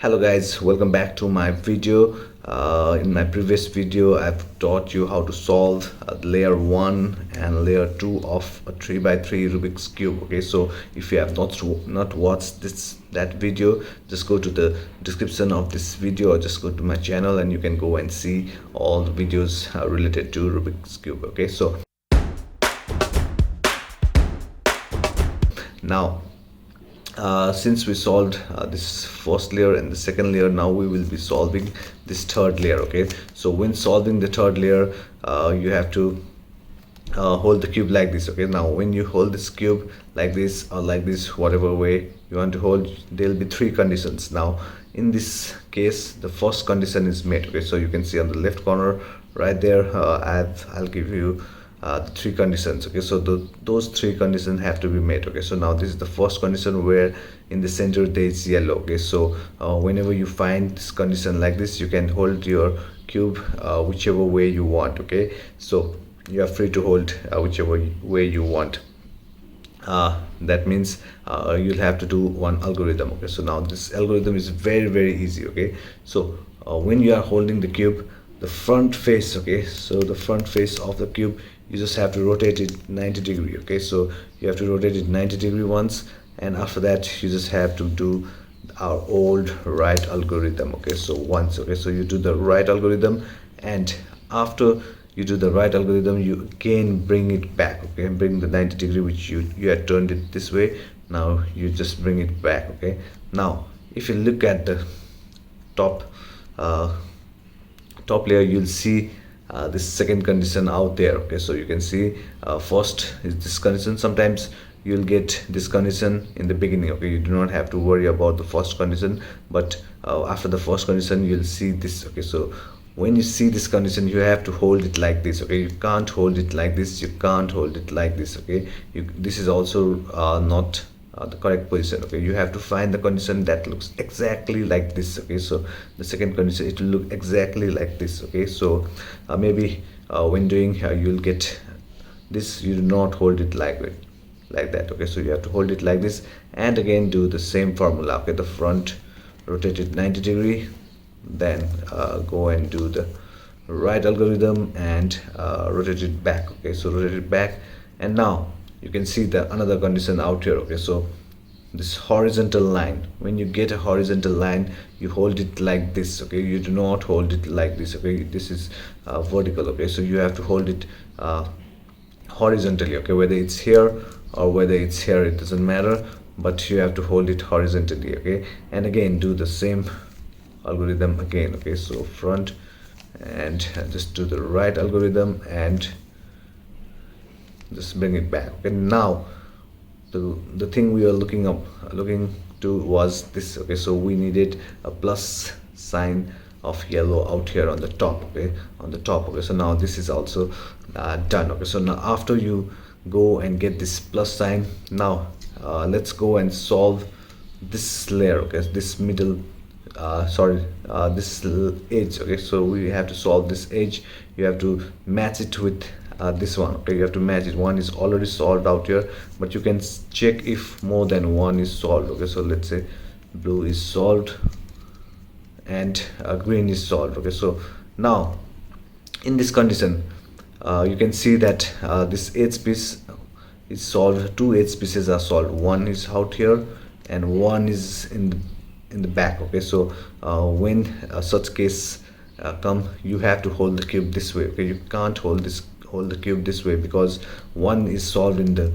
Hello guys, welcome back to my video. In my previous video I've taught you how to solve layer 1 and layer 2 of a 3 by 3 Rubik's Cube. Okay, so if you have not watched that video, just go to the description of this video or just go to my channel and you can go and see all the videos related to Rubik's Cube. Okay, so now since we solved this first layer and the second layer, now we will be solving this third layer. Okay, so when solving the third layer, you have to hold the cube like this. Okay, now when you hold this cube like this or like this, whatever way you want to hold, there will be three conditions. Now in this case, the first condition is met. Okay, so you can see on the left corner right there, I'll give you the three conditions. Okay, so those three conditions have to be met. Okay, so now this is the first condition where in the center there is yellow. Okay, so whenever you find this condition like this, you can hold your cube whichever way you want. Okay, so you are free to hold whichever way you want. That means you'll have to do one algorithm. Okay, so now this algorithm is very easy. Okay, so when you are holding the cube, the front face, okay, so the front face of the cube, you just have to rotate it 90 degree. Okay, so you have to rotate it 90 degree once, and after that you just have to do our old right algorithm. Okay, so once. Okay, so you do the right algorithm, and after you do the right algorithm, you again bring it back. Okay, bring the 90 degree which you had turned it this way. Now you just bring it back. Okay, now if you look at the top layer, you'll see this second condition out there. Okay, so you can see first is this condition. Sometimes you'll get this condition in the beginning. Okay, you do not have to worry about the first condition, but after the first condition you'll see this. Okay, so when you see this condition, you have to hold it like this. Okay, you can't hold it like this, you can't hold it like this. Okay, this is also not the correct position. Okay, you have to find the condition that looks exactly like this. Okay, so the second condition, it will look exactly like this. Okay, so maybe when doing you'll get this, you do not hold it like that. Okay, so you have to hold it like this, and again do the same formula. Okay, the front rotate it 90 degree, then go and do the right algorithm and rotate it back. Okay, so rotate it back, and now you can see the another condition out here. Okay, so this horizontal line, when you get a horizontal line, you hold it like this. Okay, you do not hold it like this. Okay, this is vertical. Okay, so you have to hold it horizontally. Okay, whether it's here or whether it's here, it doesn't matter, but you have to hold it horizontally. Okay, and again do the same algorithm again. Okay, so front and just do the right algorithm and just bring it back. Okay, now the thing we are looking to was this. Okay, so we needed a plus sign of yellow out here on the top. Okay, on the top. Okay, so now this is also done. Okay, so now after you go and get this plus sign, now let's go and solve this layer. Okay, this middle this edge. Okay, so we have to solve this edge. You have to match it with this one. Okay, you have to match it. One is already solved out here, but you can check if more than one is solved. Okay, so let's say blue is solved and green is solved. Okay, so now in this condition you can see that this edge piece is solved. Two edge pieces are solved. One is out here and one is in the back. Okay, so when such case come, you have to hold the cube this way. Okay, you can't hold the cube this way, because one is solved in the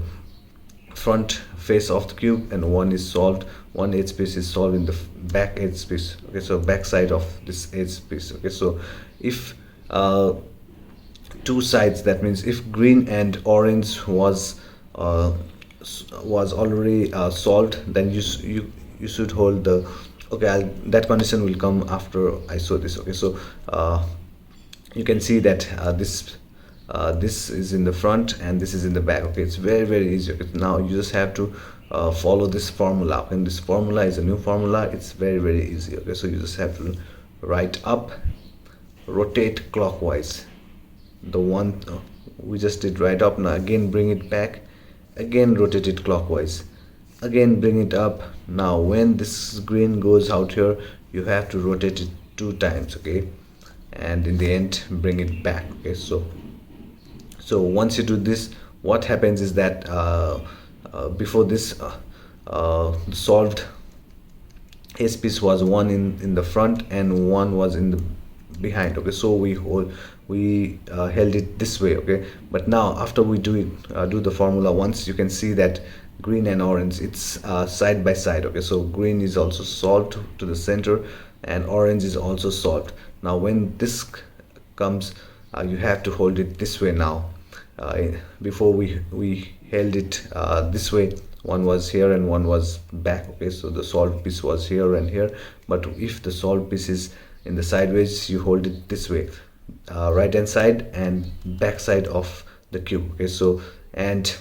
front face of the cube and one edge piece is solved in the back edge piece. Okay, so back side of this edge piece. Okay, so if two sides, that means if green and orange was already solved, then you should hold the that condition will come after I show this. Okay, so you can see that this is in the front and this is in the back. Okay, it's very easy. Okay, now you just have to follow this formula, and this formula is a new formula. It's very easy. Okay, so you just have to write up, rotate clockwise, the one we just did right up. Now again bring it back, again rotate it clockwise, again bring it up. Now when this green goes out here, you have to rotate it 2 times, okay, and in the end bring it back. Okay, so once you do this, what happens is that before this the solved S piece was one in the front and one was in the behind. Okay, so we held it this way. Okay, but now after we do the formula once, you can see that green and orange, it's side by side. Okay, so green is also solved to the center and orange is also solved. Now when this comes, you have to hold it this way now. Before we held it this way, one was here and one was back. Okay, so the solved piece was here and here, but if the solved piece is in the sideways, you hold it this way, right hand side and back side of the cube. Okay, so and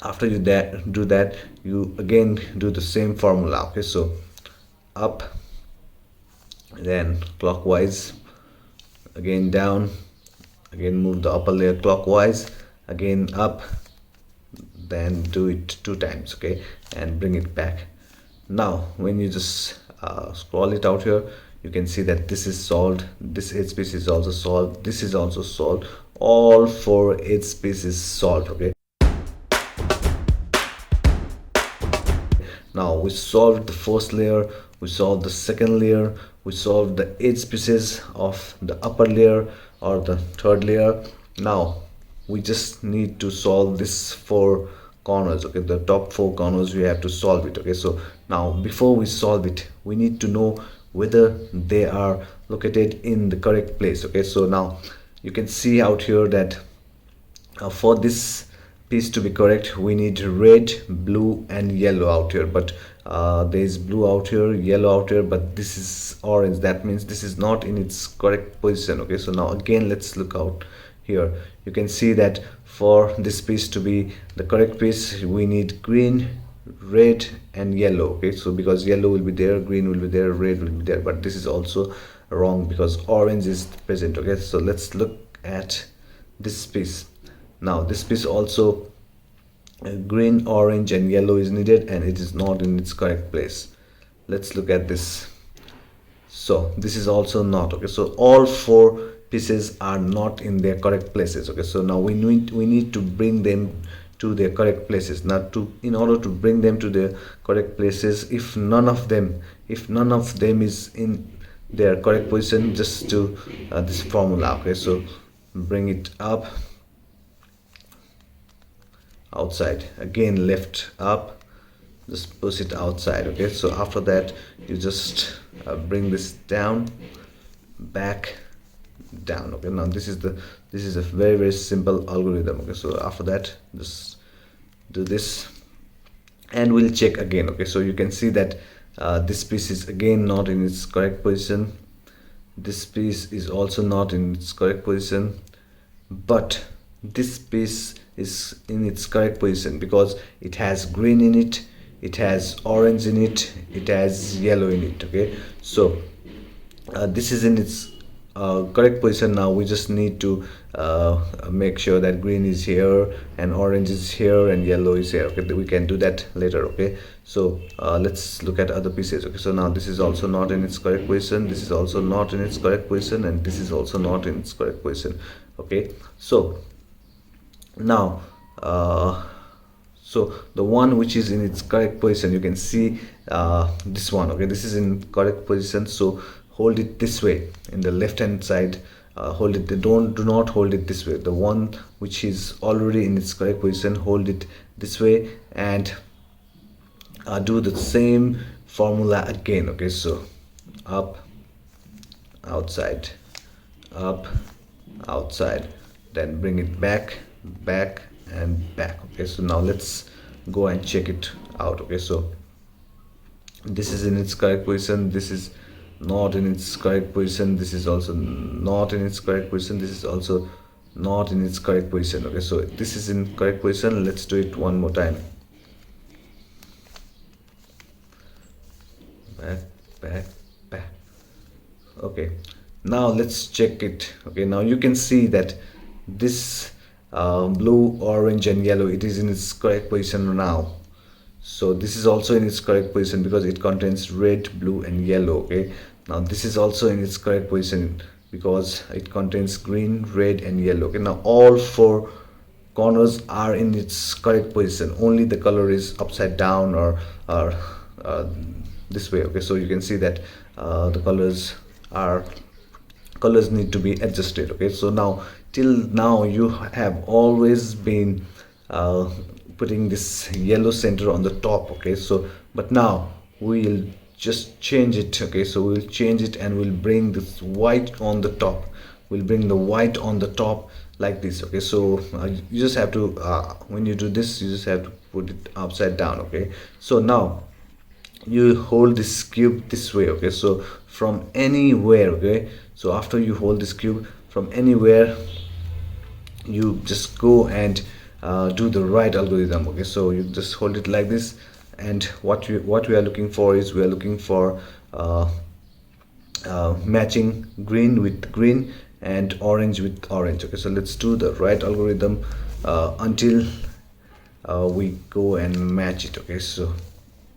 after you do that, you again do the same formula. Okay, so up, then clockwise, again down, again move the upper layer clockwise, again up, then do it 2 times. Okay, and bring it back. Now when you just scroll it out here, you can see that this is solved, this edge piece is also solved, this is also solved, all 4 edge pieces solved. Okay, now we solved the first layer, we solved the second layer, we solved the edge pieces of the upper layer or the third layer. Now we just need to solve this 4 corners. Okay, the top 4 corners, we have to solve it. Okay, so now before we solve it, we need to know whether they are located in the correct place. Okay, so now you can see out here that for this piece to be correct, we need red, blue and yellow out here, but there is blue out here, yellow out here, but this is orange. That means this is not in its correct position. Okay, so now again let's look out here. You can see that for this piece to be the correct piece, we need green, red and yellow. Okay, so because yellow will be there, green will be there, red will be there, but this is also wrong because orange is present. Okay, so let's look at this piece. Now this piece also green, orange and yellow is needed and it is not in its correct place. Let's look at this. So this is also not. Okay, so all 4 pieces are not in their correct places. Okay, so now we need to bring them to their correct places. Now in order to bring them to their correct places, if none of them is in their correct position, just do this formula. Okay, so bring it up, outside, again left up, just push it outside. Okay, so after that you just bring this down, back, down. Okay, now this is a very simple algorithm. Okay, so after that just do this and we'll check again. Okay, so you can see that this piece is again not in its correct position, this piece is also not in its correct position, but this piece is in its correct position because it has green in it, it has orange in it, it has yellow in it. Okay, so this is in its correct position. Now we just need to make sure that green is here and orange is here and yellow is here. Okay, we can do that later. Okay, so let's look at other pieces. Okay, so now this is also not in its correct position, this is also not in its correct position, and this is also not in its correct position. Okay, so now so the one which is in its correct position, you can see this one. Okay, this is in correct position, so hold it this way in the left hand side. Hold it, do not hold it this way. The one which is already in its correct position, hold it this way and do the same formula again. Okay, so up, outside, up, outside, then bring it back, back and back. Okay, so now let's go and check it out. Okay, so this is in its correct position, this is not in its correct position, this is also not in its correct position, this is also not in its correct position. Okay, so this is in correct position. Let's do it one more time. Back, back, back. Okay, now let's check it. Okay, now you can see that this blue, orange and yellow, it is in its correct position now. So this is also in its correct position because it contains red, blue and yellow. Okay, now this is also in its correct position because it contains green, red and yellow. Okay, now all four corners are in its correct position, only the color is upside down or uh, this way. Okay, so you can see that the colors need to be adjusted. Okay, so now till now you have always been putting this yellow center on the top. Okay, so but now we'll just change it. Okay, so we'll change it and we'll bring this white on the top. We'll bring the white on the top like this. Okay, so you just have to when you do this, you just have to put it upside down. Okay, so now you hold this cube this way. Okay, so from anywhere. Okay, so after you hold this cube from anywhere, you just go and do the right algorithm. Okay, so you just hold it like this, and what we are looking for is we are looking for matching green with green and orange with orange. Okay, so let's do the right algorithm until we go and match it. Okay, so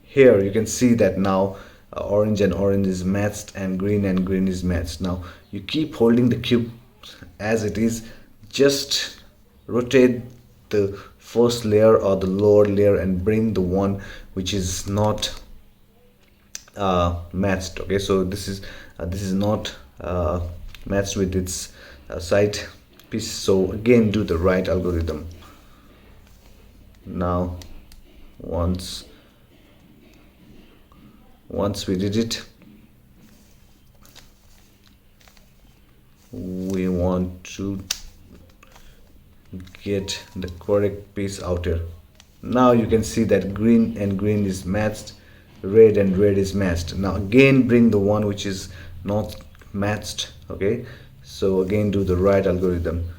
here you can see that now orange and orange is matched and green is matched. Now you keep holding the cube as it is, just rotate the first layer or the lower layer and bring the one which is not matched. Okay, so this is not matched with its side piece. So again do the right algorithm. Now once we did it, we want to get the correct piece out here. Now you can see that green and green is matched, red and red is matched. Now again bring the one which is not matched. Okay, so again do the right algorithm.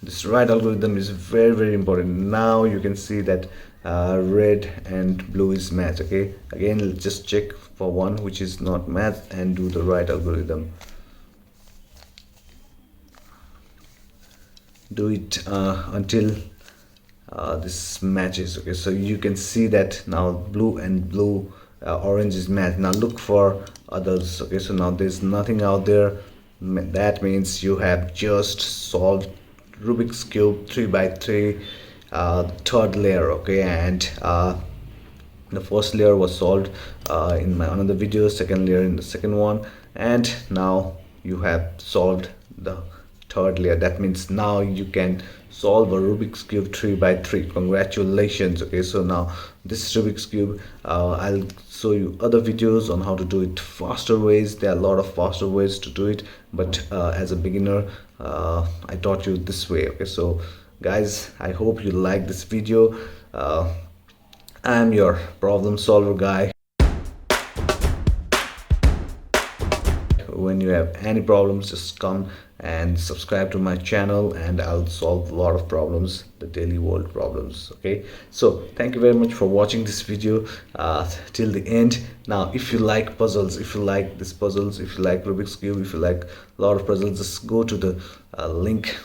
This right algorithm is very important. Now you can see that red and blue is matched. Okay, again let's just check for one which is not matched and do the right algorithm. Do it until this matches. Okay, so you can see that now blue and orange is matched. Now look for others. Okay, so now there's nothing out there. That means you have just solved Rubik's Cube 3x3 third layer. Okay, and the first layer was solved in my another video, second layer in the second one, and now you have solved the third layer. That means now you can solve a Rubik's Cube 3x3. Congratulations. Okay, so now this Rubik's Cube, I'll show you other videos on how to do it faster ways. There are a lot of faster ways to do it, but as a beginner I taught you this way. Okay, so guys, I hope you like this video. I'm your problem solver guy. When you have any problems, just come and subscribe to my channel and I'll solve a lot of problems, the daily world problems. Okay, so thank you very much for watching this video till the end. Now if you like puzzles, if you like these puzzles, if you like Rubik's Cube, if you like a lot of puzzles, just go to the link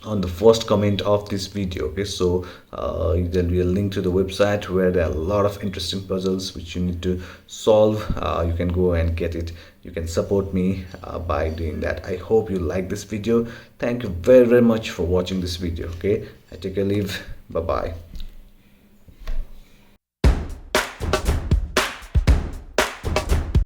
on the first comment of this video. Okay, so there'll be a link to the website where there are a lot of interesting puzzles which you need to solve. You can go and get it. You can support me by doing that. I hope you like this video. Thank you very much for watching this video. Okay, I take a leave. Bye bye.